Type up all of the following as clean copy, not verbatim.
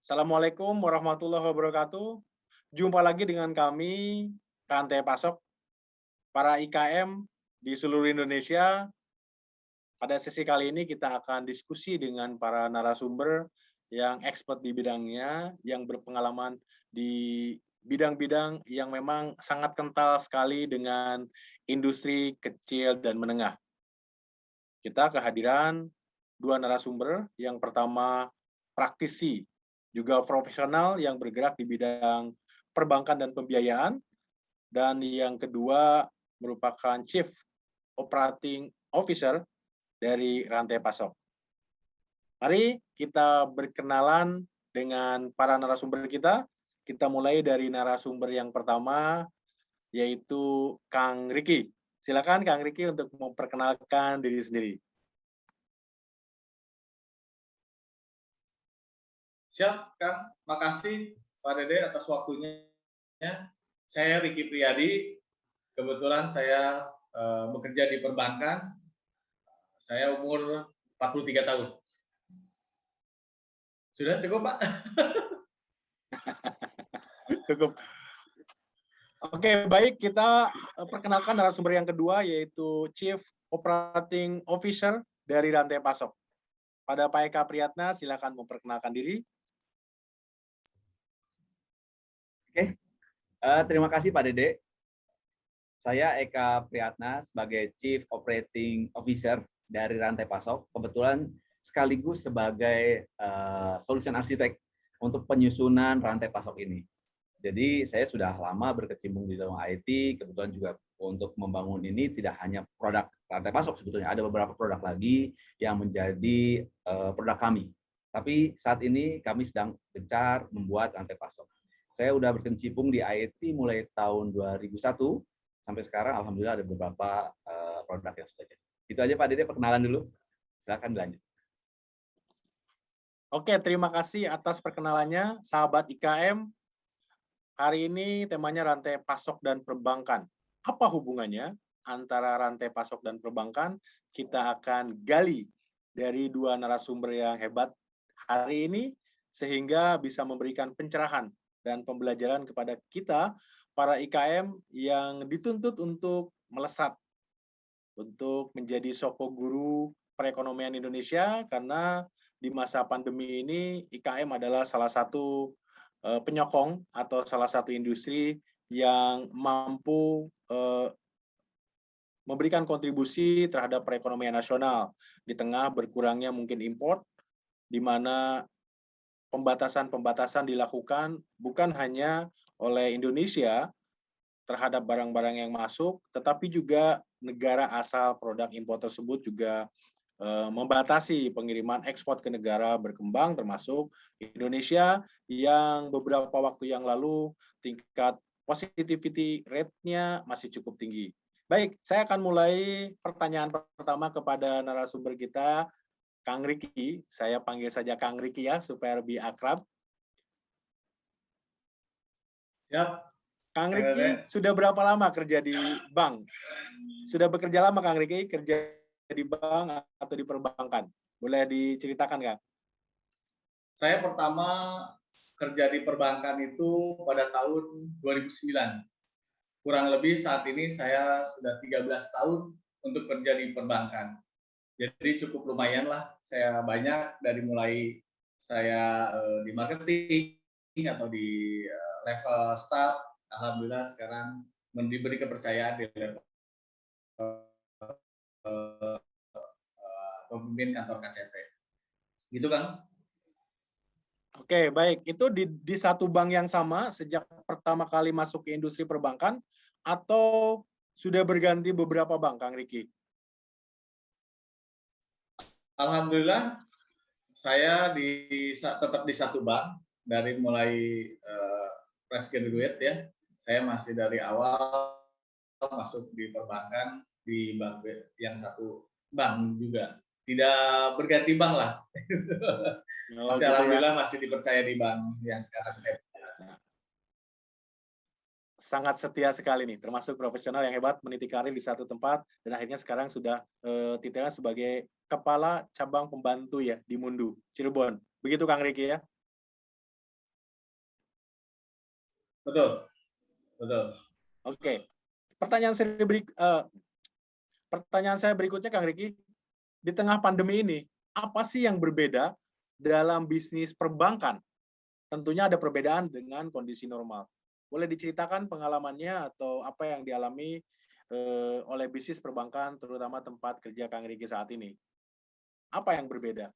Assalamualaikum warahmatullahi wabarakatuh. Jumpa lagi dengan kami, Rantai Pasok, para IKM di seluruh Indonesia. Pada sesi kali ini kita akan diskusi dengan para narasumber yang expert di bidangnya, yang berpengalaman di bidang-bidang yang memang sangat kental sekali dengan industri kecil dan menengah. Kita kehadiran dua narasumber, yang pertama praktisi, juga profesional yang bergerak di bidang perbankan dan pembiayaan, dan yang kedua merupakan Chief Operating Officer dari Rantai Pasok. Mari kita berkenalan dengan para narasumber kita. Kita mulai dari narasumber yang pertama, yaitu Kang Riki. Silakan Kang Riki untuk memperkenalkan diri sendiri. Siap, Kang. Makasih Pak Dede atas waktunya. Saya Riki Priyadi. Kebetulan saya bekerja di perbankan. Saya umur 43 tahun. Sudah cukup, Pak? Cukup. Oke, baik. Kita perkenalkan narasumber yang kedua, yaitu Chief Operating Officer dari Rantai Pasok. Pada Pak Eka Priyatna, silakan memperkenalkan diri. Oke, terima kasih Pak Dede. Saya Eka Priyatna sebagai Chief Operating Officer dari Rantai Pasok. Kebetulan sekaligus sebagai solution architect untuk penyusunan rantai pasok ini. Jadi saya sudah lama berkecimpung di dalam IT. Kebetulan juga untuk membangun ini tidak hanya produk rantai pasok, sebetulnya ada beberapa produk lagi yang menjadi produk kami. Tapi saat ini kami sedang gencar membuat rantai pasok. Saya sudah berkecimpung di IT mulai tahun 2001 sampai sekarang. Alhamdulillah ada beberapa produk yang sudah jadi. Itu aja Pak Dede, perkenalan dulu. Silakan dilanjut. Oke, terima kasih atas perkenalannya, sahabat IKM. Hari ini temanya rantai pasok dan perbankan. Apa hubungannya antara rantai pasok dan perbankan? Kita akan gali dari dua narasumber yang hebat hari ini, sehingga bisa memberikan pencerahan dan pembelajaran kepada kita, para IKM yang dituntut untuk melesat, untuk menjadi soko guru perekonomian Indonesia, karena di masa pandemi ini IKM adalah salah satu penyokong atau salah satu industri yang mampu memberikan kontribusi terhadap perekonomian nasional di tengah berkurangnya mungkin impor, di mana pembatasan-pembatasan dilakukan bukan hanya oleh Indonesia terhadap barang-barang yang masuk, tetapi juga negara asal produk impor tersebut juga membatasi pengiriman ekspor ke negara berkembang, termasuk Indonesia yang beberapa waktu yang lalu tingkat positivity rate-nya masih cukup tinggi. Baik, saya akan mulai pertanyaan pertama kepada narasumber kita, Kang Riki. Saya panggil saja Kang Riki ya, supaya lebih akrab. Siap. Kang Riki sudah berapa lama kerja di bank? Sudah bekerja lama Kang Riki kerja di bank atau di perbankan? Boleh diceritakan, Kang? Saya pertama kerja di perbankan itu pada tahun 2009. Kurang lebih saat ini saya sudah 13 tahun untuk kerja di perbankan. Jadi cukup lumayan lah, saya banyak dari mulai saya di marketing atau di level staff. Alhamdulillah sekarang diberi kepercayaan di level pemimpin kantor KCP. Gitu Kang? Oke, baik. Itu di satu bank yang sama sejak pertama kali masuk ke industri perbankan atau sudah berganti beberapa bank, Kang Riki? Alhamdulillah saya tetap di satu bank dari mulai fresh graduate ya. Saya masih dari awal masuk di perbankan di bank yang satu bank juga. Tidak berganti bank lah. Masih gitu alhamdulillah ya. masih dipercaya di bank yang sekarang saya. Sangat setia sekali nih, termasuk profesional yang hebat meniti karir di satu tempat dan akhirnya sekarang sudah titelnya sebagai kepala cabang pembantu ya di Mundu, Cirebon. Begitu Kang Riki ya. Betul, betul. Oke. Pertanyaan saya berikutnya, Kang Riki, di tengah pandemi ini, apa sih yang berbeda dalam bisnis perbankan? Tentunya ada perbedaan dengan kondisi normal. Boleh diceritakan pengalamannya atau apa yang dialami oleh bisnis perbankan, terutama tempat kerja Kang Riki saat ini? Apa yang berbeda?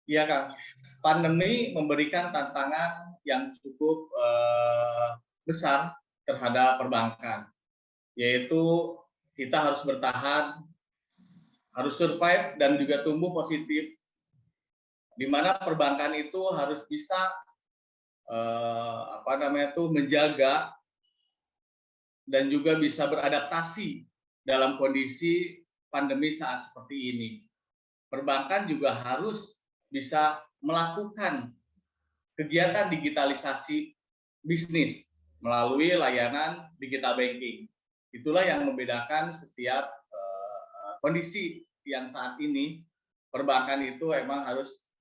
Iya, Kang. Pandemi memberikan tantangan yang cukup besar terhadap perbankan, yaitu kita harus bertahan, harus survive dan juga tumbuh positif, di mana perbankan itu harus bisa menjaga dan juga bisa beradaptasi dalam kondisi pandemi saat seperti ini. Perbankan juga harus bisa melakukan kegiatan digitalisasi bisnis melalui layanan digital banking. Itulah yang membedakan setiap kondisi yang saat ini perbankan itu emang harus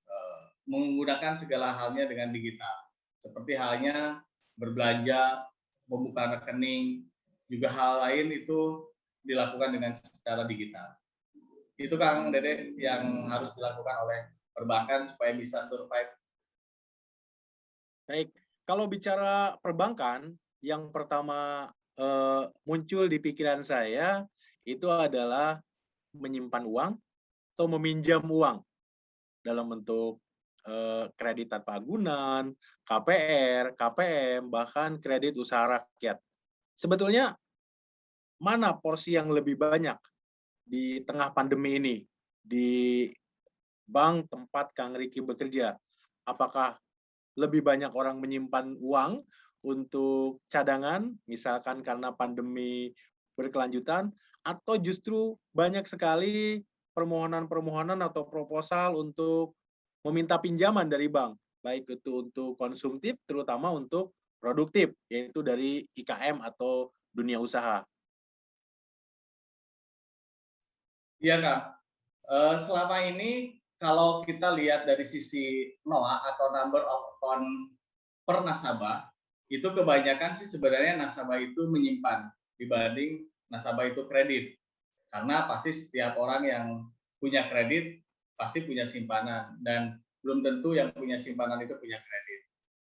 menggunakan segala halnya dengan digital. Seperti halnya berbelanja, membuka rekening, juga hal lain itu dilakukan dengan secara digital. Itu Kang Dede yang harus dilakukan oleh perbankan supaya bisa survive. Baik, kalau bicara perbankan, yang pertama muncul di pikiran saya itu adalah menyimpan uang atau meminjam uang dalam bentuk kredit tanpa agunan, KPR, KPM, bahkan kredit usaha rakyat. Sebetulnya mana porsi yang lebih banyak di tengah pandemi ini di bank tempat Kang Riki bekerja? Apakah lebih banyak orang menyimpan uang untuk cadangan, misalkan karena pandemi berkelanjutan, atau justru banyak sekali permohonan-permohonan atau proposal untuk meminta pinjaman dari bank, baik itu untuk konsumtif, terutama untuk produktif, yaitu dari IKM atau dunia usaha. Iya Kang, selama ini kalau kita lihat dari sisi NOA atau number of account per nasabah, itu kebanyakan sih sebenarnya nasabah itu menyimpan dibanding nasabah itu kredit. Karena pasti setiap orang yang punya kredit pasti punya simpanan dan belum tentu yang punya simpanan itu punya kredit.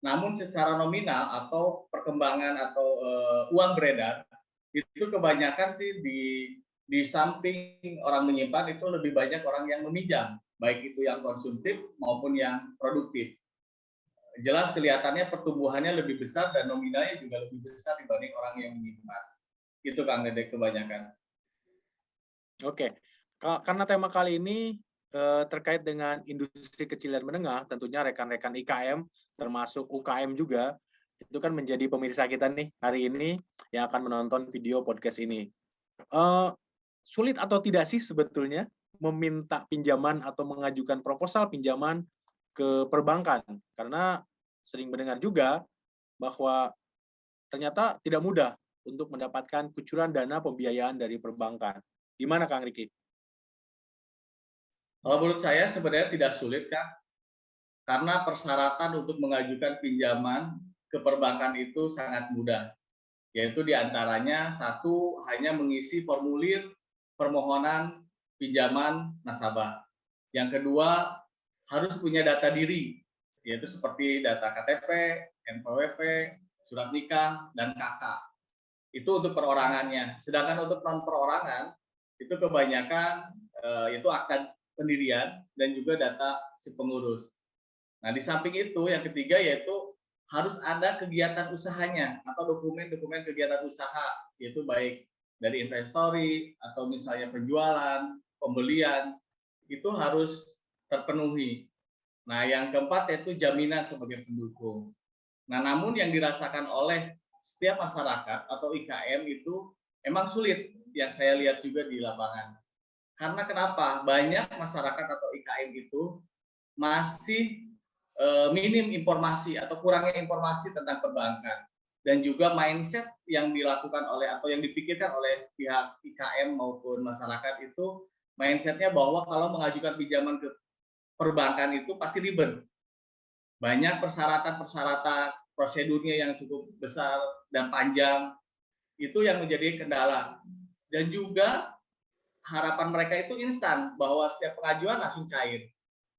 Namun secara nominal atau perkembangan atau uang beredar itu kebanyakan sih di samping orang menyimpan itu lebih banyak orang yang meminjam, baik itu yang konsumtif maupun yang produktif. Jelas kelihatannya pertumbuhannya lebih besar dan nominalnya juga lebih besar dibanding orang yang menyimpan. Itu Kang Dedek kebanyakan. Oke, karena tema kali ini terkait dengan industri kecil dan menengah, tentunya rekan-rekan IKM, termasuk UKM juga, itu kan menjadi pemirsa kita nih hari ini yang akan menonton video podcast ini. Sulit atau tidak sih sebetulnya meminta pinjaman atau mengajukan proposal pinjaman ke perbankan? Karena sering mendengar juga bahwa ternyata tidak mudah untuk mendapatkan kucuran dana pembiayaan dari perbankan. Gimana Kang Riki? Kalau menurut saya sebenarnya tidak sulit Kang, karena persyaratan untuk mengajukan pinjaman ke perbankan itu sangat mudah. Yaitu diantaranya satu, hanya mengisi formulir permohonan pinjaman nasabah. Yang kedua, harus punya data diri, yaitu seperti data KTP, NPWP, surat nikah, dan KK. Itu untuk perorangannya. Sedangkan untuk non-perorangan, itu kebanyakan yaitu akta pendirian dan juga data si pengurus. Nah, di samping itu, yang ketiga yaitu harus ada kegiatan usahanya atau dokumen-dokumen kegiatan usaha, yaitu baik dari inventory atau misalnya penjualan, pembelian, itu harus terpenuhi. Nah, yang keempat yaitu jaminan sebagai pendukung. Nah, namun yang dirasakan oleh setiap masyarakat atau IKM itu emang sulit yang saya lihat juga di lapangan. Karena kenapa? Banyak masyarakat atau IKM itu masih minim informasi atau kurangnya informasi tentang perbankan dan juga mindset yang dilakukan oleh atau yang dipikirkan oleh pihak IKM maupun masyarakat itu mindsetnya bahwa kalau mengajukan pinjaman ke perbankan itu pasti ribet, banyak persyaratan-persyaratan prosedurnya yang cukup besar dan panjang, itu yang menjadi kendala. Dan juga harapan mereka itu instan, bahwa setiap pengajuan langsung cair.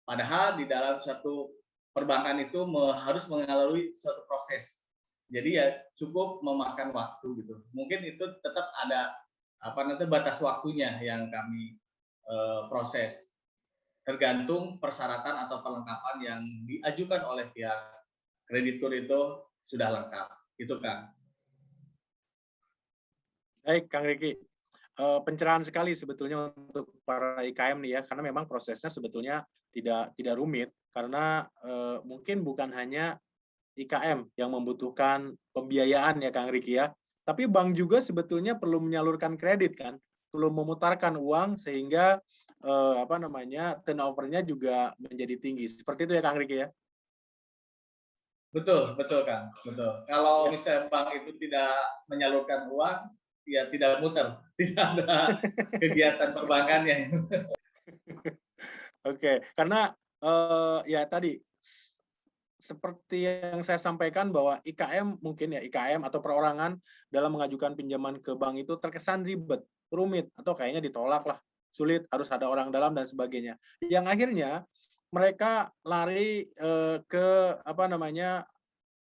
Padahal di dalam suatu perbankan itu harus mengalami suatu proses. Jadi ya cukup memakan waktu gitu. Mungkin itu tetap ada batas waktunya yang kami proses. Tergantung persyaratan atau perlengkapan yang diajukan oleh pihak kreditur itu sudah lengkap. Itu kan. Baik, Kang Riki. Pencerahan sekali sebetulnya untuk para IKM nih ya, karena memang prosesnya sebetulnya tidak rumit, karena mungkin bukan hanya IKM yang membutuhkan pembiayaan ya Kang Riki ya, tapi bank juga sebetulnya perlu menyalurkan kredit kan, perlu memutarkan uang sehingga turnover-nya juga menjadi tinggi. Seperti itu ya Kang Riki ya. Betul, betul Kang, betul. Kalau Ya. misalnya bank itu tidak menyalurkan uang, ya tidak muter, tidak ada kegiatan perbankannya. Oke, karena ya tadi seperti yang saya sampaikan bahwa IKM mungkin ya IKM atau perorangan dalam mengajukan pinjaman ke bank itu terkesan ribet, rumit, atau kayaknya ditolak lah, sulit, harus ada orang dalam dan sebagainya. Yang akhirnya mereka lari ke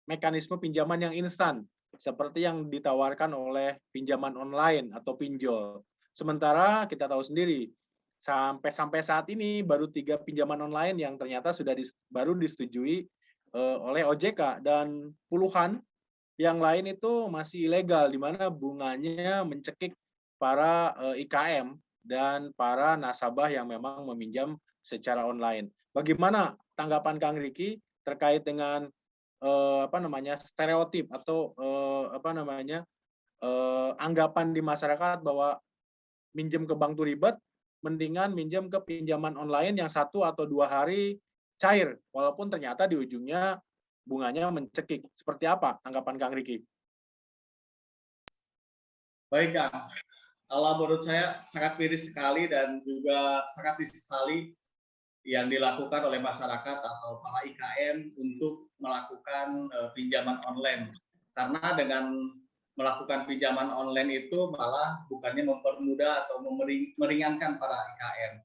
mekanisme pinjaman yang instan, seperti yang ditawarkan oleh pinjaman online atau pinjol. Sementara kita tahu sendiri, sampai saat ini baru 3 pinjaman online yang ternyata baru disetujui oleh OJK, dan puluhan yang lain itu masih ilegal, di mana bunganya mencekik para IKM dan para nasabah yang memang meminjam secara online. Bagaimana tanggapan Kang Riki terkait dengan stereotip atau anggapan di masyarakat bahwa minjem ke bank itu ribet, mendingan minjem ke pinjaman online yang 1 atau 2 hari cair, walaupun ternyata di ujungnya bunganya mencekik. Seperti apa tanggapan Kang Riki? Baik Kang, kalau menurut saya sangat miris sekali dan juga sangat disesali yang dilakukan oleh masyarakat atau para IKM untuk melakukan pinjaman online. Karena dengan melakukan pinjaman online itu malah bukannya mempermudah atau meringankan para IKM.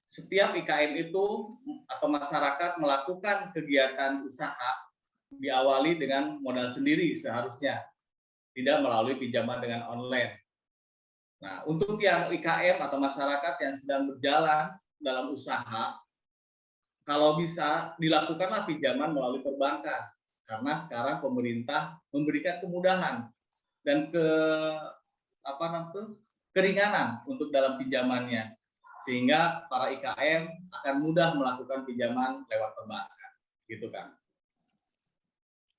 Setiap IKM itu atau masyarakat melakukan kegiatan usaha diawali dengan modal sendiri seharusnya, tidak melalui pinjaman dengan online. Nah, untuk yang IKM atau masyarakat yang sedang berjalan dalam usaha, kalau bisa dilakukanlah pinjaman melalui perbankan, karena sekarang pemerintah memberikan kemudahan dan keringanan untuk dalam pinjamannya, sehingga para IKM akan mudah melakukan pinjaman lewat perbankan, gitu kan.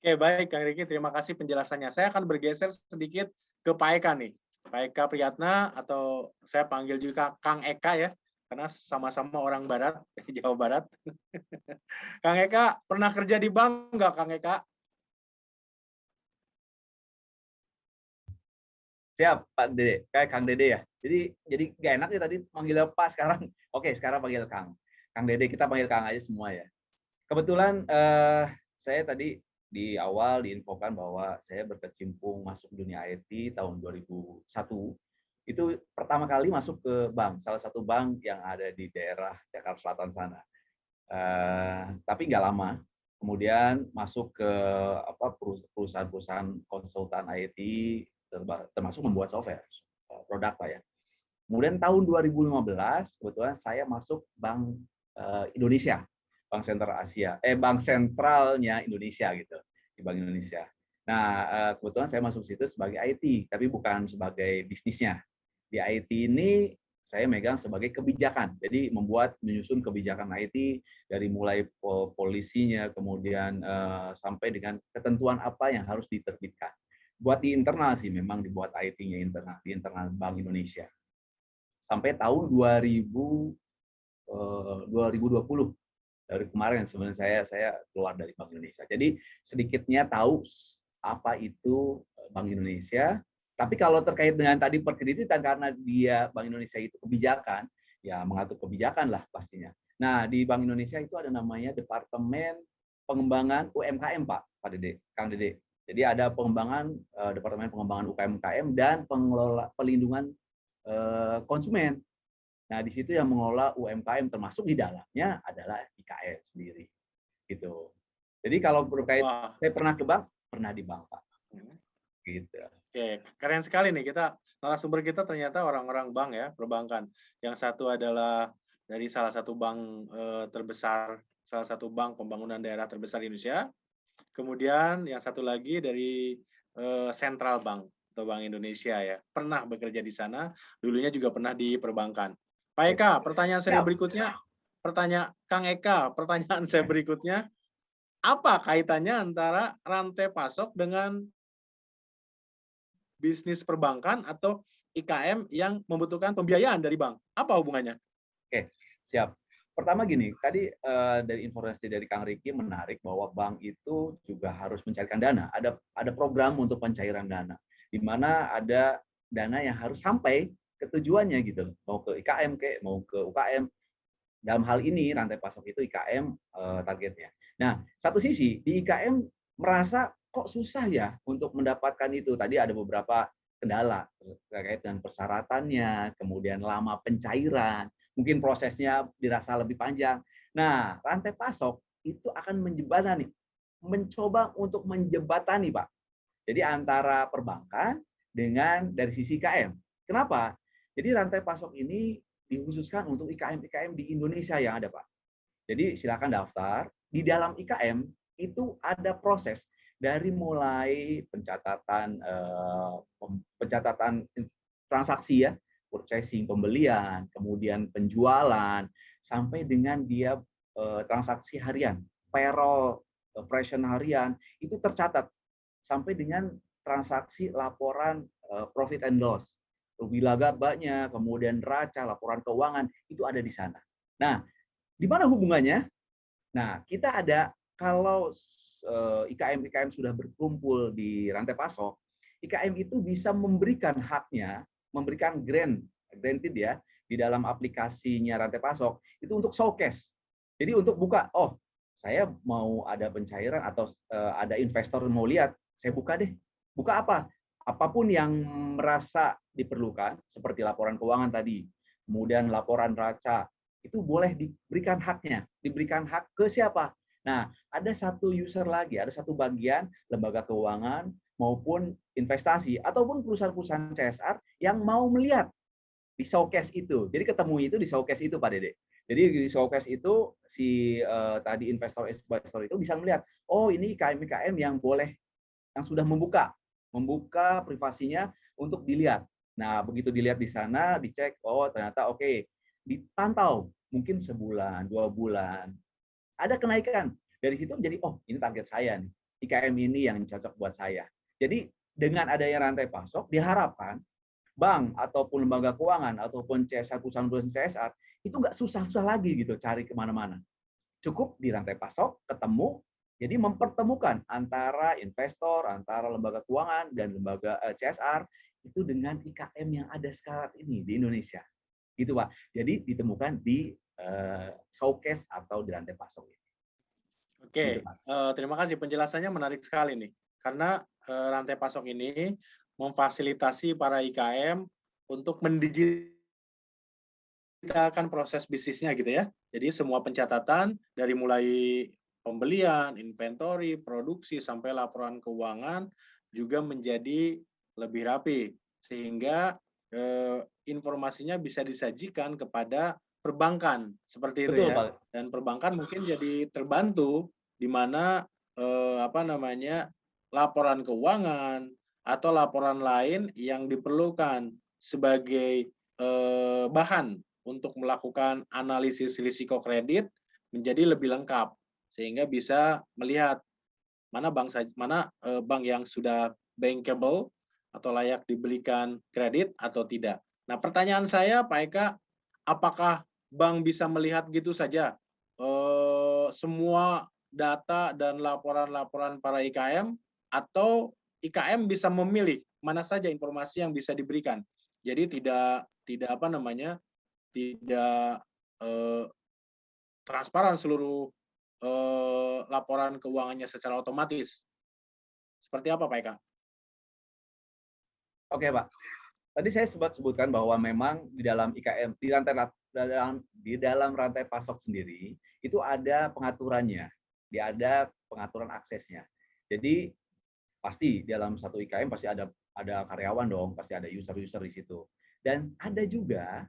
Oke, baik Kang Riki, terima kasih penjelasannya. Saya akan bergeser sedikit ke Pak Eka nih. Pak Eka Priyatna, atau saya panggil juga Kang Eka ya, karena sama-sama orang Barat, Jawa Barat. Kang Eka, pernah kerja di bank nggak Kang Eka? Siap, Pak Dede. Kayak Kang Dede ya. Jadi nggak enak ya tadi manggil Pak sekarang. Oke, sekarang panggil Kang. Kang Dede, kita panggil Kang aja semua ya. Kebetulan saya tadi di awal diinfokan bahwa saya berkecimpung masuk dunia IT tahun 2001. Itu pertama kali masuk ke bank, salah satu bank yang ada di daerah Jakarta Selatan sana. Tapi nggak lama. Kemudian masuk ke perusahaan-perusahaan konsultan IT, termasuk membuat software, produk lah ya. Kemudian tahun 2015, kebetulan saya masuk Bank Indonesia, Bank Sentral Asia, Bank Sentralnya Indonesia gitu, di Bank Indonesia. Nah, kebetulan saya masuk situ sebagai IT, tapi bukan sebagai bisnisnya. Di IT ini saya megang sebagai kebijakan, jadi menyusun kebijakan IT dari mulai polisinya, kemudian sampai dengan ketentuan apa yang harus diterbitkan. Buat di internal sih, memang dibuat IT-nya internal, di internal Bank Indonesia. Sampai tahun 2020, dari kemarin sebenarnya saya keluar dari Bank Indonesia. Jadi sedikitnya tahu apa itu Bank Indonesia. Tapi kalau terkait dengan tadi perkreditan, karena dia Bank Indonesia itu kebijakan, ya mengatur kebijakan lah pastinya. Nah, di Bank Indonesia itu ada namanya Departemen pengembangan UMKM, Pak Dede, Kang Dede. Jadi ada pengembangan Departemen Pengembangan UMKM dan pelindungan konsumen. Nah, di situ yang mengelola UMKM termasuk di dalamnya adalah IKM sendiri. Gitu. Jadi kalau berkait saya pernah ke bank, pernah di bank, Pak. Gitu. Oke, keren sekali nih narasumber kita ternyata orang-orang bank ya, perbankan. Yang satu adalah dari salah satu bank terbesar, salah satu bank pembangunan daerah terbesar di Indonesia. Kemudian yang satu lagi dari Central Bank atau Bank Indonesia ya. Pernah bekerja di sana, dulunya juga pernah di perbankan. Pak Eka, pertanyaan saya berikutnya, Kang Eka, pertanyaan saya berikutnya, apa kaitannya antara rantai pasok dengan bisnis perbankan atau IKM yang membutuhkan pembiayaan dari bank? Apa hubungannya? Oke, siap. Pertama gini, tadi dari informasi dari Kang Riki menarik bahwa bank itu juga harus mencarikan dana. Ada program untuk pencairan dana, di mana ada dana yang harus sampai ke tujuannya gitu, mau ke IKM mau ke UKM. Dalam hal ini rantai pasok itu IKM targetnya. Nah, satu sisi di IKM merasa kok susah ya untuk mendapatkan itu. Tadi ada beberapa kendala terkait dengan persyaratannya, kemudian lama pencairan, mungkin prosesnya dirasa lebih panjang. Nah, rantai pasok itu akan mencoba untuk menjembatani, Pak. Jadi antara perbankan dengan dari sisi IKM. Kenapa? Jadi rantai pasok ini dikhususkan untuk IKM-IKM di Indonesia yang ada, Pak. Jadi silakan daftar. Di dalam IKM itu ada proses dari mulai pencatatan transaksi ya, purchasing, pembelian, kemudian penjualan, sampai dengan dia transaksi harian, payroll, operation harian, itu tercatat sampai dengan transaksi laporan profit and loss, rugi laba-labanya, kemudian neraca, laporan keuangan, itu ada di sana. Nah, di mana hubungannya? Nah, kita ada kalau IKM-IKM sudah berkumpul di rantai pasok, IKM itu bisa memberikan haknya, memberikan granted ya, di dalam aplikasinya rantai pasok, itu untuk showcase. Jadi untuk buka, oh saya mau ada pencairan atau ada investor mau lihat, saya buka deh. Buka apa? Apapun yang merasa diperlukan, seperti laporan keuangan tadi, kemudian laporan neraca, itu boleh diberikan haknya. Diberikan hak ke siapa? Nah, ada satu user lagi, ada satu bagian lembaga keuangan maupun investasi ataupun perusahaan-perusahaan CSR yang mau melihat di showcase itu. Jadi ketemu itu di showcase itu, Pak Dede. Jadi di showcase itu si tadi investor itu bisa melihat, oh ini IKM-IKM yang boleh, yang sudah membuka privasinya untuk dilihat. Nah, begitu dilihat di sana, dicek, oh ternyata oke, dipantau mungkin sebulan, 2 bulan, ada kenaikan. Dari situ jadi, oh ini target saya nih, IKM ini yang cocok buat saya. Jadi dengan adanya rantai pasok, diharapkan bank ataupun lembaga keuangan ataupun CSR, perusahaan-perusahaan CSR itu nggak susah-susah lagi gitu cari kemana-mana. Cukup di rantai pasok, ketemu, jadi mempertemukan antara investor, antara lembaga keuangan dan lembaga CSR itu dengan IKM yang ada sekarang ini di Indonesia. Gitu, Pak. Jadi ditemukan di showcase atau di rantai pasok ini. Oke, terima kasih penjelasannya menarik sekali nih. Karena rantai pasok ini memfasilitasi para IKM untuk mendigitalkan proses bisnisnya gitu ya. Jadi semua pencatatan dari mulai pembelian, inventory, produksi sampai laporan keuangan juga menjadi lebih rapi sehingga informasinya bisa disajikan kepada perbankan seperti itu Betul, ya. Pak. Dan perbankan mungkin jadi terbantu di mana laporan keuangan atau laporan lain yang diperlukan sebagai bahan untuk melakukan analisis risiko kredit menjadi lebih lengkap sehingga bisa melihat mana bank yang sudah bankable atau layak diberikan kredit atau tidak. Nah, pertanyaan saya, Pak Eka, apakah bank bisa melihat gitu saja semua data dan laporan-laporan para IKM atau IKM bisa memilih mana saja informasi yang bisa diberikan? Jadi tidak transparan seluruh laporan keuangannya secara otomatis. Seperti apa Pak Eka? Oke, Pak. Tadi saya sempat sebutkan bahwa memang di dalam IKM, di dalam rantai pasok sendiri itu ada pengaturannya, ada pengaturan aksesnya. Jadi pasti dalam satu IKM pasti ada karyawan dong, pasti ada user-user di situ. Dan ada juga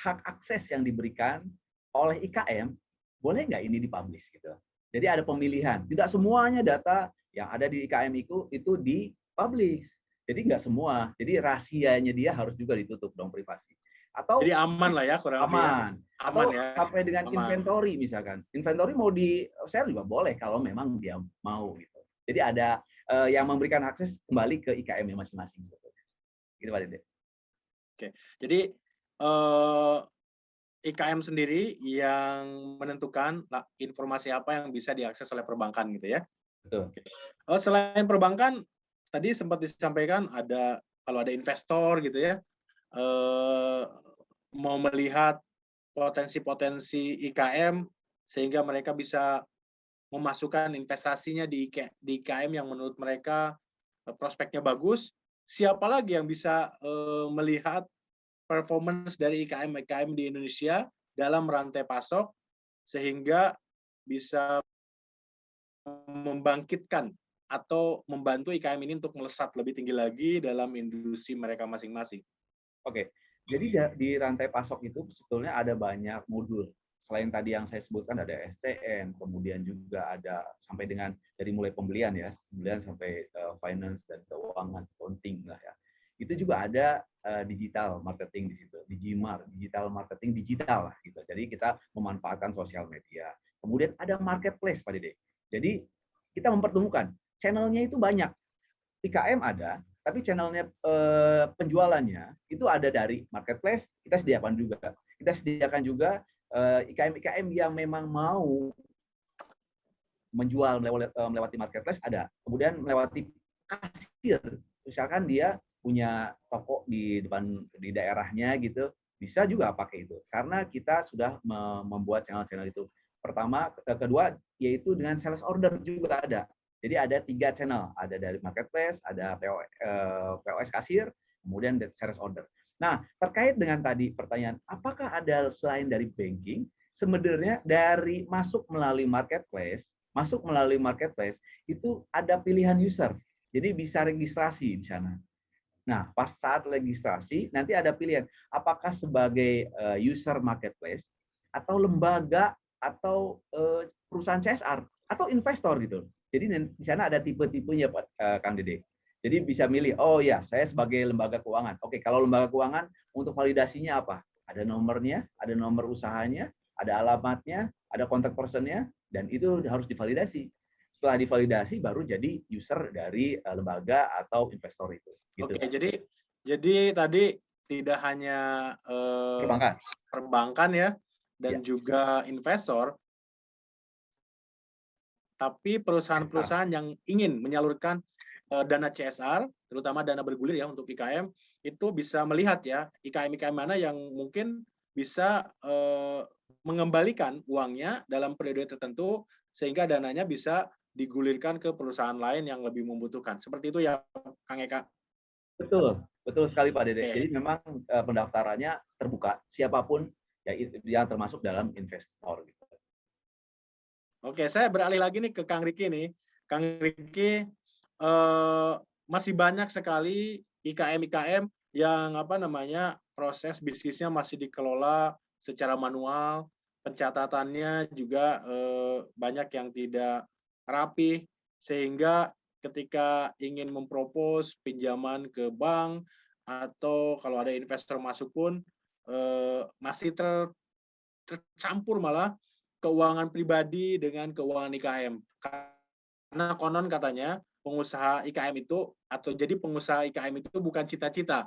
hak akses yang diberikan oleh IKM, boleh nggak ini dipublish gitu. Jadi ada pemilihan. Tidak semuanya data yang ada di IKM itu dipublish. Jadi nggak semua. Jadi rahasianya dia harus juga ditutup dong, privasi. Atau Jadi aman lah ya kurang lebih ya. aman. Aman Atau ya. sampai dengan Aman. inventory misalkan. Inventory mau di-share juga boleh kalau memang dia mau gitu. Jadi ada yang memberikan akses kembali ke IKM yang masing-masing sebetulnya. Gitu Pak Dede. Oke. Jadi IKM sendiri yang menentukan informasi apa yang bisa diakses oleh perbankan gitu ya. Betul. Selain perbankan, tadi sempat disampaikan kalau ada investor gitu ya, mau melihat potensi-potensi IKM sehingga mereka bisa memasukkan investasinya di IKM yang menurut mereka prospeknya bagus. Siapa lagi yang bisa melihat performance dari IKM di Indonesia dalam rantai pasok sehingga bisa membangkitkan atau membantu IKM ini untuk melesat lebih tinggi lagi dalam industri mereka masing-masing. Oke, jadi di rantai pasok itu sebetulnya ada banyak modul. Selain tadi yang saya sebutkan ada SCM, kemudian juga ada sampai dengan dari mulai pembelian ya, pembelian sampai finance dan keuangan, accounting lah ya. Itu juga ada digital marketing di situ, digital marketing digital lah gitu. Jadi kita memanfaatkan sosial media. Kemudian ada marketplace Pak Dede. Jadi kita mempertemukan channelnya itu banyak. IKM ada, tapi channelnya penjualannya itu ada dari marketplace, kita sediakan juga. Kita sediakan juga IKM-IKM yang memang mau menjual melewati marketplace ada. Kemudian melewati kasir, misalkan dia punya toko di depan di daerahnya gitu, bisa juga pakai itu. Karena kita sudah membuat channel-channel itu. Pertama, kedua yaitu dengan sales order juga ada. Jadi ada 3 channel, ada dari marketplace, ada POS kasir, kemudian sales order. Nah, terkait dengan tadi pertanyaan, apakah ada selain dari banking, sebenarnya dari masuk melalui marketplace itu ada pilihan user. Jadi bisa registrasi di sana. Nah, pas saat registrasi nanti ada pilihan apakah sebagai user marketplace atau lembaga atau perusahaan CSR atau investor gitu. Jadi di sana ada tipe-tipenya Pak Kang Dede. Jadi bisa milih, oh ya, saya sebagai lembaga keuangan. Oke, kalau lembaga keuangan untuk validasinya apa? Ada nomornya, ada nomor usahanya, ada alamatnya, ada kontak personnya, dan itu harus divalidasi. Setelah divalidasi baru jadi user dari lembaga atau investor itu. Gitu. Oke, jadi tadi tidak hanya perbankan ya, dan juga investor, tapi perusahaan-perusahaan yang ingin menyalurkan dana CSR, terutama dana bergulir ya untuk IKM, itu bisa melihat ya IKM-IKM mana yang mungkin bisa mengembalikan uangnya dalam periode tertentu sehingga dananya bisa digulirkan ke perusahaan lain yang lebih membutuhkan. Seperti itu ya, Kang Eka. Betul sekali Pak Dede. Oke. Jadi memang pendaftarannya terbuka, siapapun yang termasuk dalam investor. Gitu. Oke, saya beralih lagi nih ke Kang Riki nih. Kang Riki, masih banyak sekali IKM-IKM yang proses bisnisnya masih dikelola secara manual, pencatatannya juga banyak yang tidak rapi, sehingga ketika ingin mempropos pinjaman ke bank atau kalau ada investor masuk pun masih tercampur malah keuangan pribadi dengan keuangan IKM. Karena konon katanya pengusaha IKM itu atau jadi pengusaha IKM itu bukan cita-cita,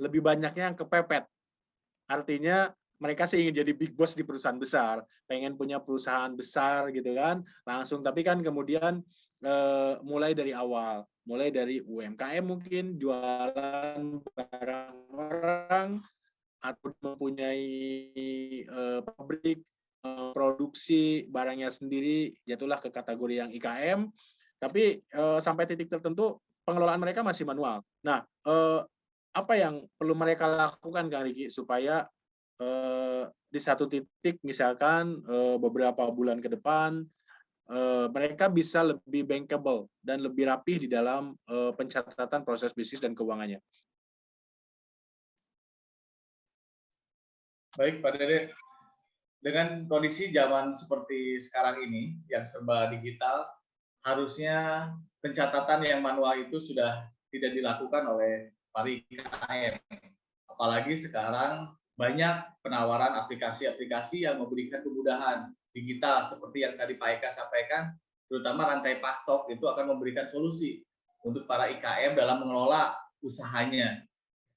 lebih banyaknya yang kepepet. Artinya mereka sih ingin jadi big boss di perusahaan besar, pengen punya perusahaan besar gitu kan, langsung. Tapi kan kemudian mulai dari awal, mulai dari UMKM mungkin jualan barang orang atau mempunyai pabrik produk memproduksi barangnya sendiri, jatuhlah ke kategori yang IKM, tapi sampai titik tertentu pengelolaan mereka masih manual. Nah, apa yang perlu mereka lakukan, Kang Riki, supaya di satu titik misalkan beberapa bulan ke depan mereka bisa lebih bankable dan lebih rapih di dalam pencatatan proses bisnis dan keuangannya. Baik, Pak Dede. Dengan kondisi zaman seperti sekarang ini yang serba digital, harusnya pencatatan yang manual itu sudah tidak dilakukan oleh para IKM. Apalagi sekarang banyak penawaran aplikasi-aplikasi yang memberikan kemudahan digital seperti yang tadi Pak Eka sampaikan, terutama rantai pasok itu akan memberikan solusi untuk para IKM dalam mengelola usahanya.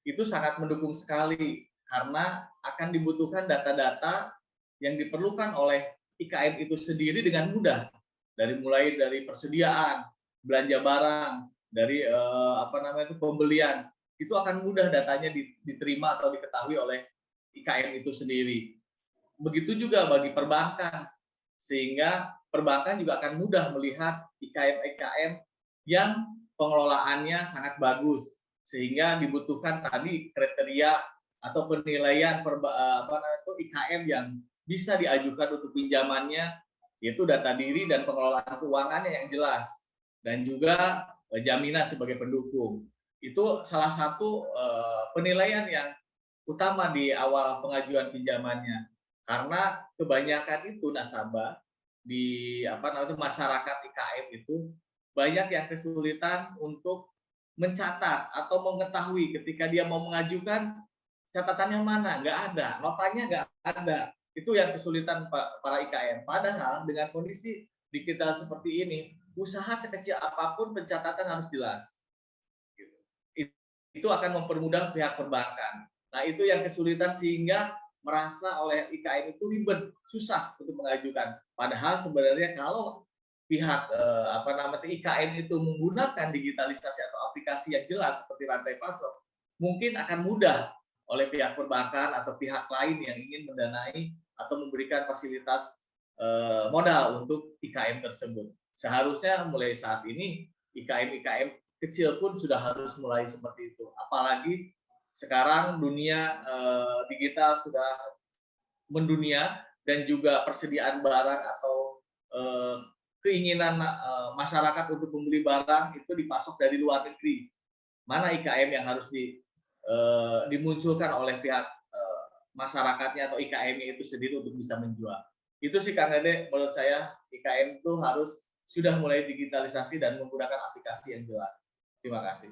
Itu sangat mendukung sekali karena akan dibutuhkan data-data yang diperlukan oleh IKM itu sendiri dengan mudah, mulai dari persediaan, belanja barang, dari pembelian, itu akan mudah datanya diterima atau diketahui oleh IKM itu sendiri. Begitu juga bagi perbankan, sehingga perbankan juga akan mudah melihat IKM-IKM yang pengelolaannya sangat bagus, sehingga dibutuhkan tadi kriteria atau penilaian IKM yang bisa diajukan untuk pinjamannya, yaitu data diri dan pengelolaan keuangannya yang jelas, dan juga jaminan sebagai pendukung. Itu salah satu penilaian yang utama di awal pengajuan pinjamannya, karena kebanyakan itu nasabah di masyarakat IKM itu banyak yang kesulitan untuk mencatat atau mengetahui ketika dia mau mengajukan catatannya mana, nggak ada, notanya nggak ada. Itu yang kesulitan para IKM. Padahal dengan kondisi digital seperti ini, usaha sekecil apapun pencatatan harus jelas. Itu akan mempermudah pihak perbankan. Nah, itu yang kesulitan sehingga merasa oleh IKM itu ribet, susah untuk mengajukan. Padahal sebenarnya kalau pihak IKM itu menggunakan digitalisasi atau aplikasi yang jelas seperti rantai pasok, mungkin akan mudah oleh pihak perbankan atau pihak lain yang ingin mendanai atau memberikan fasilitas modal untuk IKM tersebut. Seharusnya mulai saat ini IKM-IKM kecil pun sudah harus mulai seperti itu. Apalagi sekarang dunia digital sudah mendunia dan juga persediaan barang atau keinginan masyarakat untuk membeli barang itu dipasok dari luar negeri. Mana IKM yang harus dimunculkan oleh pihak masyarakatnya atau IKM-nya itu sendiri untuk bisa menjual. Itu sih Kang Dede, menurut saya IKM itu harus sudah mulai digitalisasi dan menggunakan aplikasi yang jelas. Terima kasih.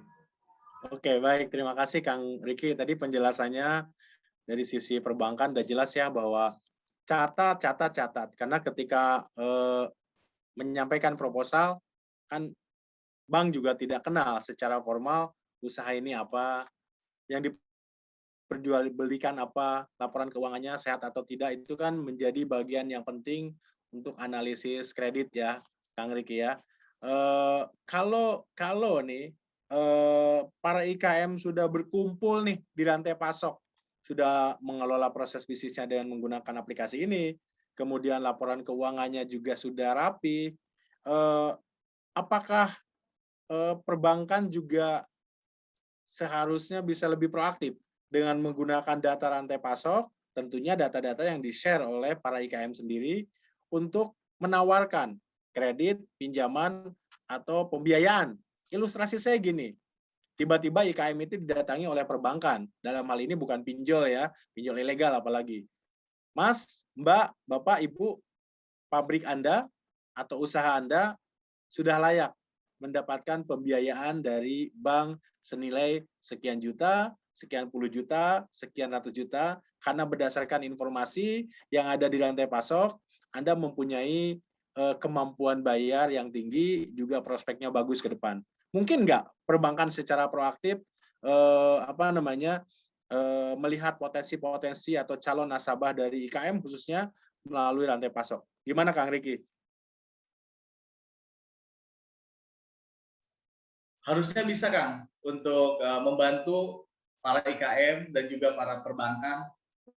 Oke, baik. Terima kasih Kang Riki. Tadi penjelasannya dari sisi perbankan udah jelas ya bahwa catat. Karena ketika menyampaikan proposal, kan bank juga tidak kenal secara formal usaha ini apa, yang diperjualbelikan apa, laporan keuangannya sehat atau tidak, itu kan menjadi bagian yang penting untuk analisis kredit ya, Kang Riki ya. Kalau nih para IKM sudah berkumpul nih di rantai pasok, sudah mengelola proses bisnisnya dengan menggunakan aplikasi ini, kemudian laporan keuangannya juga sudah rapi, apakah perbankan juga seharusnya bisa lebih proaktif dengan menggunakan data rantai pasok, tentunya data-data yang di-share oleh para IKM sendiri untuk menawarkan kredit, pinjaman, atau pembiayaan. Ilustrasi saya gini, tiba-tiba IKM itu didatangi oleh perbankan. Dalam hal ini bukan pinjol ya, pinjol ilegal apalagi. Mas, Mbak, Bapak, Ibu, pabrik Anda atau usaha Anda sudah layak mendapatkan pembiayaan dari bank senilai sekian juta, sekian puluh juta, sekian ratus juta, karena berdasarkan informasi yang ada di rantai pasok, Anda mempunyai kemampuan bayar yang tinggi, juga prospeknya bagus ke depan. Mungkin nggak perbankan secara proaktif melihat potensi-potensi atau calon nasabah dari IKM khususnya melalui rantai pasok. Gimana Kang Riki? Harusnya bisa Kang untuk membantu para IKM dan juga para perbankan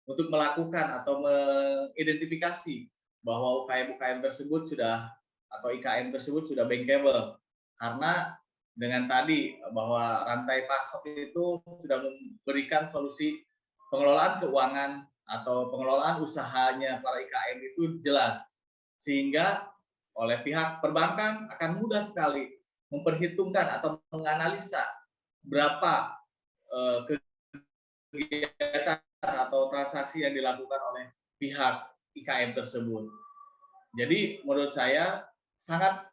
untuk melakukan atau mengidentifikasi bahwa UKM-UKM tersebut sudah atau IKM tersebut sudah bankable, karena dengan tadi bahwa rantai pasok itu sudah memberikan solusi pengelolaan keuangan atau pengelolaan usahanya para IKM itu jelas, sehingga oleh pihak perbankan akan mudah sekali memperhitungkan atau menganalisa berapa kegiatan atau transaksi yang dilakukan oleh pihak IKM tersebut. Jadi menurut saya sangat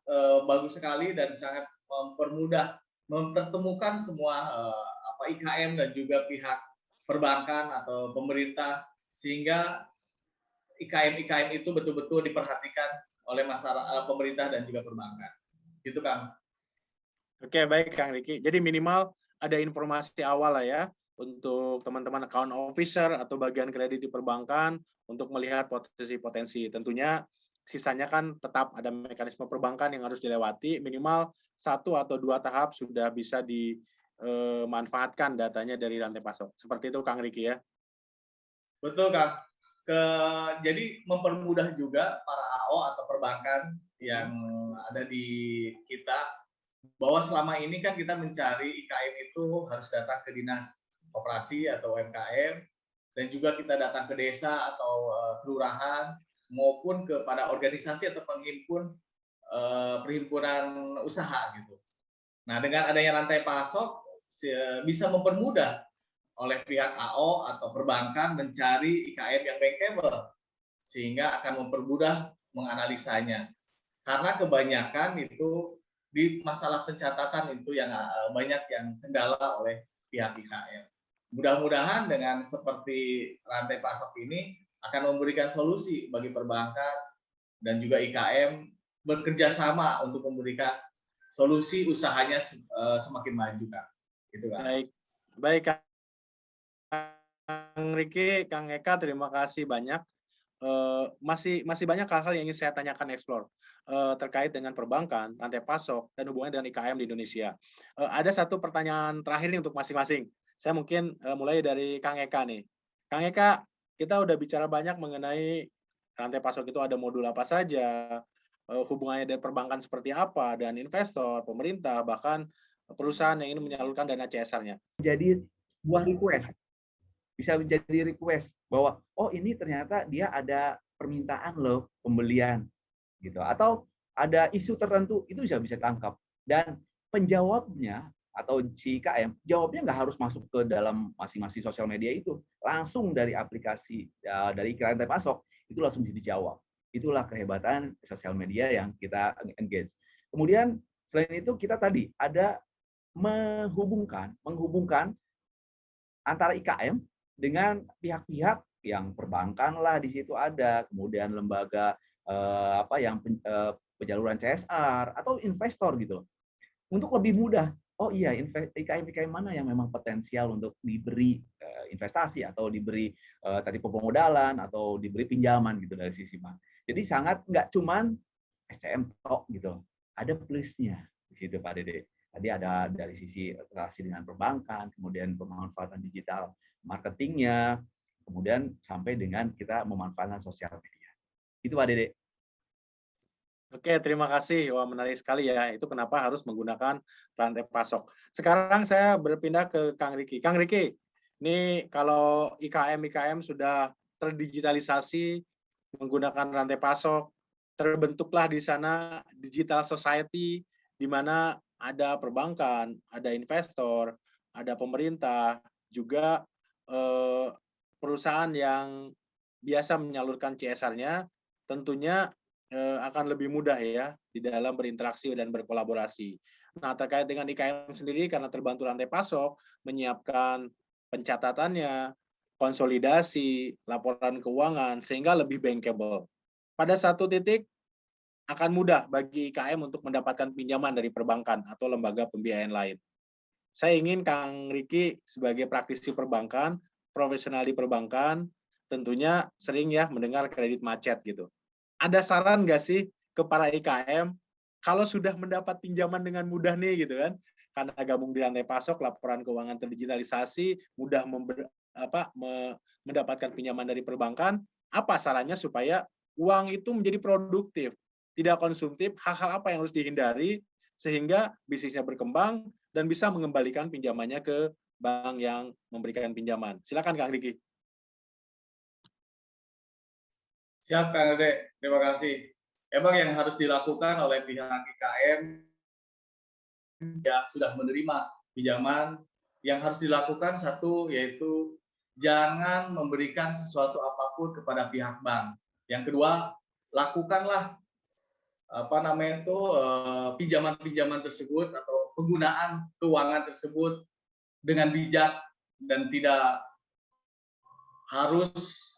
bagus sekali dan sangat mempermudah mempertemukan semua IKM dan juga pihak perbankan atau pemerintah, sehingga IKM-IKM itu betul-betul diperhatikan oleh masyarakat, pemerintah dan juga perbankan. Gitu, Kang. Oke, baik Kang Riki. Jadi minimal ada informasi awal lah ya untuk teman-teman account officer atau bagian kredit di perbankan untuk melihat potensi-potensi. Tentunya sisanya kan tetap ada mekanisme perbankan yang harus dilewati, minimal 1 atau 2 tahap sudah bisa dimanfaatkan datanya dari rantai pasok. Seperti itu Kang Riki ya. Betul, Kang. Jadi mempermudah juga para AO atau perbankan yang ada di kita, bahwa selama ini kan kita mencari IKM itu harus datang ke dinas koperasi atau UMKM, dan juga kita datang ke desa atau kelurahan maupun kepada organisasi atau penghimpun perhimpunan usaha gitu. Nah, dengan adanya rantai pasok bisa mempermudah oleh pihak AO atau perbankan mencari IKM yang bankable, sehingga akan mempermudah menganalisanya. Karena kebanyakan itu di masalah pencatatan itu yang banyak yang kendala oleh pihak IKM. Mudah-mudahan dengan seperti rantai pasok ini akan memberikan solusi bagi perbankan dan juga IKM bekerja sama untuk memberikan solusi usahanya semakin maju, Kak. Gitu, Kak. Baik Kang Riki, Kang Eka, terima kasih banyak. Masih banyak hal-hal yang ingin saya tanyakan explore terkait dengan perbankan, rantai pasok, dan hubungannya dengan IKM di Indonesia. Ada satu pertanyaan terakhir nih untuk masing-masing. Saya mungkin mulai dari Kang Eka nih. Kang Eka, kita udah bicara banyak mengenai rantai pasok itu ada modul apa saja, hubungannya dengan perbankan seperti apa, dan investor, pemerintah, bahkan perusahaan yang ingin menyalurkan dana CSR-nya. Jadi sebuah request, bisa menjadi request bahwa oh ini ternyata dia ada permintaan loh pembelian gitu, atau ada isu tertentu, itu bisa tangkap, dan penjawabnya atau si IKM jawabnya nggak harus masuk ke dalam masing-masing sosial media, itu langsung dari aplikasi dari rantai pasok itu langsung bisa dijawab. Itulah kehebatan sosial media yang kita engage. Kemudian selain itu kita tadi ada menghubungkan antara IKM dengan pihak-pihak yang perbankan lah di situ ada, kemudian lembaga penyaluran CSR atau investor gitu, untuk lebih mudah. Oh iya, IKM mana yang memang potensial untuk diberi investasi atau diberi tadi pemodalan atau diberi pinjaman gitu dari sisi bank. Jadi sangat nggak cuman SCM tok gitu, ada plusnya di situ Pak Dede. Tadi ada dari sisi relasi dengan perbankan, kemudian pemanfaatan digital marketingnya, kemudian sampai dengan kita memanfaatkan sosial media. Itu Pak Dede. Oke, terima kasih. Wah, menarik sekali ya. Itu kenapa harus menggunakan rantai pasok. Sekarang saya berpindah ke Kang Riki. Kang Riki, ini kalau IKM sudah terdigitalisasi menggunakan rantai pasok, terbentuklah di sana digital society, di mana ada perbankan, ada investor, ada pemerintah, juga perusahaan yang biasa menyalurkan CSR-nya, tentunya akan lebih mudah ya di dalam berinteraksi dan berkolaborasi. Nah, terkait dengan IKM sendiri, karena terbantu rantai pasok, menyiapkan pencatatannya, konsolidasi, laporan keuangan, sehingga lebih bankable. Pada satu titik, akan mudah bagi IKM untuk mendapatkan pinjaman dari perbankan atau lembaga pembiayaan lain. Saya ingin Kang Riki sebagai praktisi perbankan, profesional di perbankan, tentunya sering ya mendengar kredit macet gitu. Ada saran nggak sih ke para IKM kalau sudah mendapat pinjaman dengan mudah nih gitu kan, karena gabung di rantai pasok, laporan keuangan terdigitalisasi, mudah mendapatkan pinjaman dari perbankan, apa sarannya supaya uang itu menjadi produktif, tidak konsumtif, hal-hal apa yang harus dihindari sehingga bisnisnya berkembang dan bisa mengembalikan pinjamannya ke bank yang memberikan pinjaman. Silakan Kang Riki. Siap Kang Dede, terima kasih. Emang yang harus dilakukan oleh pihak IKM ya sudah menerima pinjaman, yang harus dilakukan satu yaitu jangan memberikan sesuatu apapun kepada pihak bank. Yang kedua, lakukanlah pinjaman-pinjaman tersebut atau penggunaan keuangan tersebut dengan bijak dan tidak harus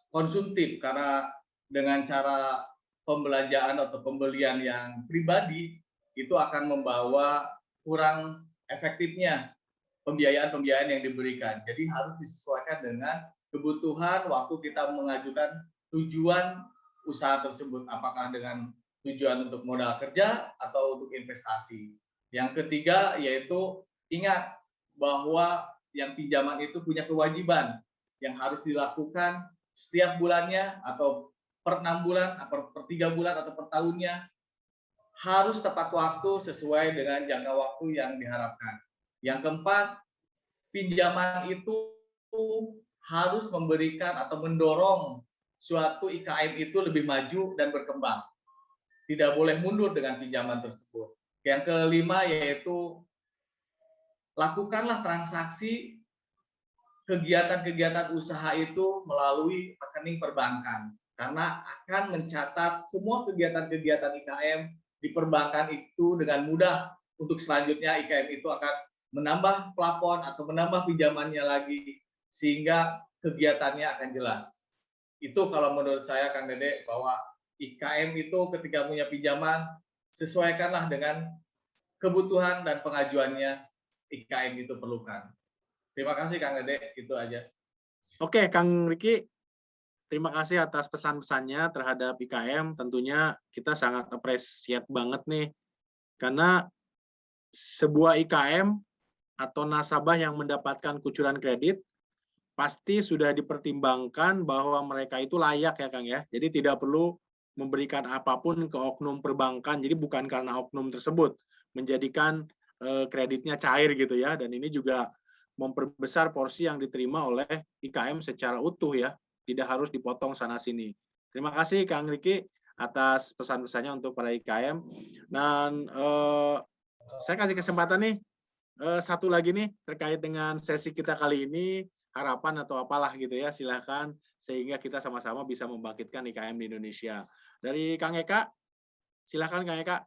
konsumtif, karena dengan cara pembelanjaan atau pembelian yang pribadi itu akan membawa kurang efektifnya pembiayaan-pembiayaan yang diberikan. Jadi harus disesuaikan dengan kebutuhan waktu kita mengajukan tujuan usaha tersebut, apakah dengan tujuan untuk modal kerja atau untuk investasi. Yang ketiga yaitu ingat bahwa yang pinjaman itu punya kewajiban yang harus dilakukan setiap bulannya atau per 6 bulan, atau per 3 bulan, atau per tahunnya, harus tepat waktu sesuai dengan jangka waktu yang diharapkan. Yang keempat, pinjaman itu harus memberikan atau mendorong suatu IKM itu lebih maju dan berkembang. Tidak boleh mundur dengan pinjaman tersebut. Yang kelima yaitu lakukanlah transaksi kegiatan-kegiatan usaha itu melalui rekening perbankan, karena akan mencatat semua kegiatan-kegiatan IKM di perbankan itu dengan mudah. Untuk selanjutnya IKM itu akan menambah plafon atau menambah pinjamannya lagi sehingga kegiatannya akan jelas. Itu kalau menurut saya Kang Dede, bahwa IKM itu ketika punya pinjaman sesuaikanlah dengan kebutuhan dan pengajuannya IKM itu perlukan. Terima kasih Kang Dede, itu aja. Oke, Kang Riki, terima kasih atas pesan-pesannya terhadap IKM. Tentunya kita sangat appreciate banget nih, karena sebuah IKM atau nasabah yang mendapatkan kucuran kredit pasti sudah dipertimbangkan bahwa mereka itu layak ya Kang ya. Jadi tidak perlu memberikan apapun ke oknum perbankan. Jadi bukan karena oknum tersebut menjadikan kreditnya cair gitu ya. Dan ini juga memperbesar porsi yang diterima oleh IKM secara utuh ya. Tidak harus dipotong sana sini. Terima kasih Kang Riki atas pesan-pesannya untuk para IKM. Dan saya kasih kesempatan nih satu lagi nih terkait dengan sesi kita kali ini, harapan atau apalah gitu ya, silakan sehingga kita sama-sama bisa membangkitkan IKM di Indonesia. Dari Kang Eka, silakan Kang Eka.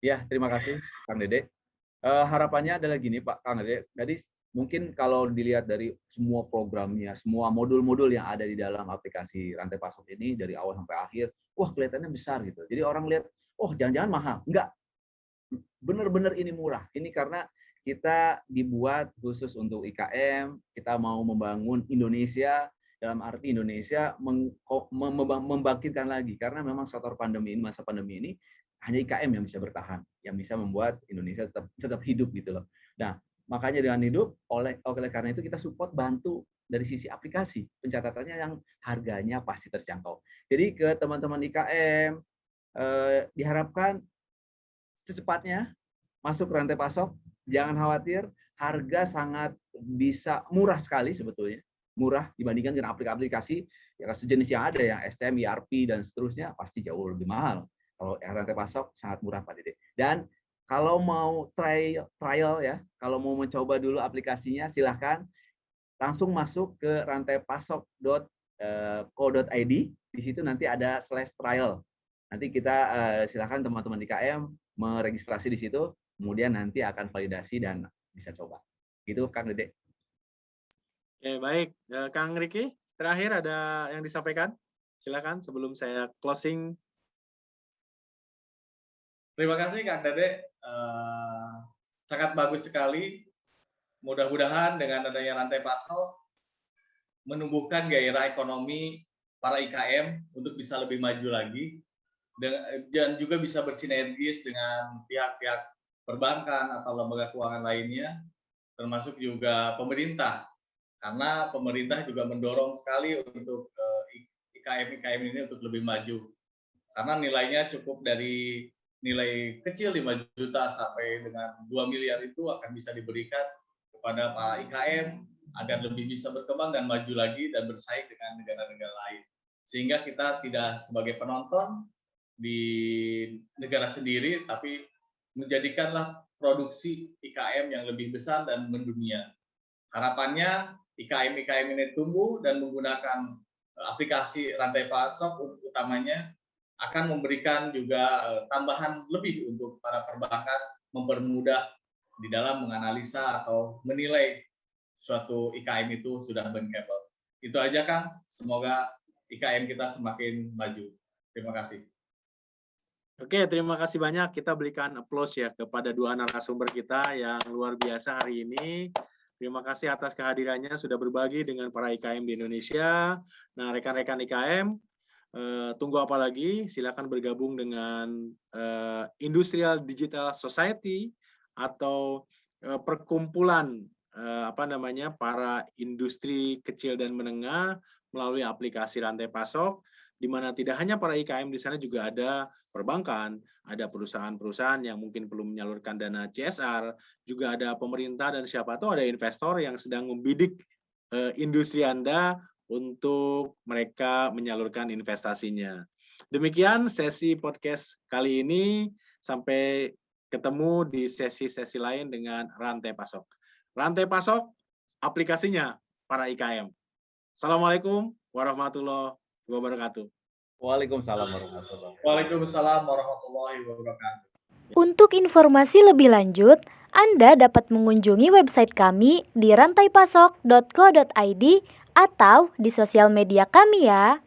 Ya, terima kasih Kang Dede. Harapannya adalah gini Pak Kang Dede, jadi mungkin kalau dilihat dari semua programnya, semua modul-modul yang ada di dalam aplikasi Rantai Pasok ini dari awal sampai akhir, wah kelihatannya besar gitu. Jadi orang lihat, oh jangan-jangan mahal. Enggak, benar-benar ini murah. Ini karena kita dibuat khusus untuk IKM, kita mau membangun Indonesia, dalam arti Indonesia membangkitkan lagi, karena memang sektor pandemi ini, masa pandemi ini, hanya IKM yang bisa bertahan, yang bisa membuat Indonesia tetap hidup gitu loh. Nah, makanya dengan hidup, oleh karena itu kita support, bantu dari sisi aplikasi, pencatatannya yang harganya pasti terjangkau. Jadi ke teman-teman IKM, diharapkan secepatnya masuk rantai pasok, jangan khawatir, harga sangat bisa murah sekali sebetulnya, murah dibandingkan dengan aplikasi yang sejenis yang ada, yang SCM, ERP dan seterusnya, pasti jauh lebih mahal. Kalau rantai pasok sangat murah Pak Dede. Dan kalau mau trial ya, kalau mau mencoba dulu aplikasinya, silahkan langsung masuk ke rantaipasok.co.id. Di situ nanti ada /trial. Nanti kita silahkan teman-teman IKM meregistrasi di situ, kemudian nanti akan validasi dan bisa coba. Gitu Kang Dede. Oke, baik. Kang Riki, terakhir ada yang disampaikan? Silakan sebelum saya closing. Terima kasih Kang Dede, sangat bagus sekali. Mudah-mudahan dengan adanya rantai pasok menumbuhkan gairah ekonomi para IKM untuk bisa lebih maju lagi, dan juga bisa bersinergis dengan pihak-pihak perbankan atau lembaga keuangan lainnya, termasuk juga pemerintah, karena pemerintah juga mendorong sekali untuk IKM-IKM ini untuk lebih maju. karena nilainya cukup dari nilai kecil 5 juta sampai dengan 2 miliar itu akan bisa diberikan kepada para IKM agar lebih bisa berkembang dan maju lagi dan bersaing dengan negara-negara lain. Sehingga kita tidak sebagai penonton di negara sendiri, tapi menjadikanlah produksi IKM yang lebih besar dan mendunia. Harapannya IKM-IKM ini tumbuh dan menggunakan aplikasi rantai pasok utamanya akan memberikan juga tambahan lebih untuk para perbankan, mempermudah di dalam menganalisa atau menilai suatu IKM itu sudah bankable. Itu aja Kang, semoga IKM kita semakin maju. Terima kasih. Oke, terima kasih banyak. Kita berikan applause ya kepada dua narasumber kita yang luar biasa hari ini. Terima kasih atas kehadirannya, sudah berbagi dengan para IKM di Indonesia. Nah, rekan-rekan IKM, tunggu apa lagi? Silakan bergabung dengan Industrial Digital Society atau perkumpulan para industri kecil dan menengah melalui aplikasi rantai pasok, di mana tidak hanya para IKM di sana, juga ada perbankan, ada perusahaan-perusahaan yang mungkin perlu menyalurkan dana CSR, juga ada pemerintah dan siapa tahu ada investor yang sedang membidik industri Anda untuk mereka menyalurkan investasinya. Demikian sesi podcast kali ini. Sampai ketemu di sesi-sesi lain dengan Rantai Pasok. Rantai Pasok, aplikasinya para IKM. Assalamualaikum warahmatullahi wabarakatuh. Waalaikumsalam warahmatullahi wabarakatuh. Waalaikumsalam warahmatullahi wabarakatuh. Untuk informasi lebih lanjut, Anda dapat mengunjungi website kami di rantaipasok.co.id atau di sosial media kami ya.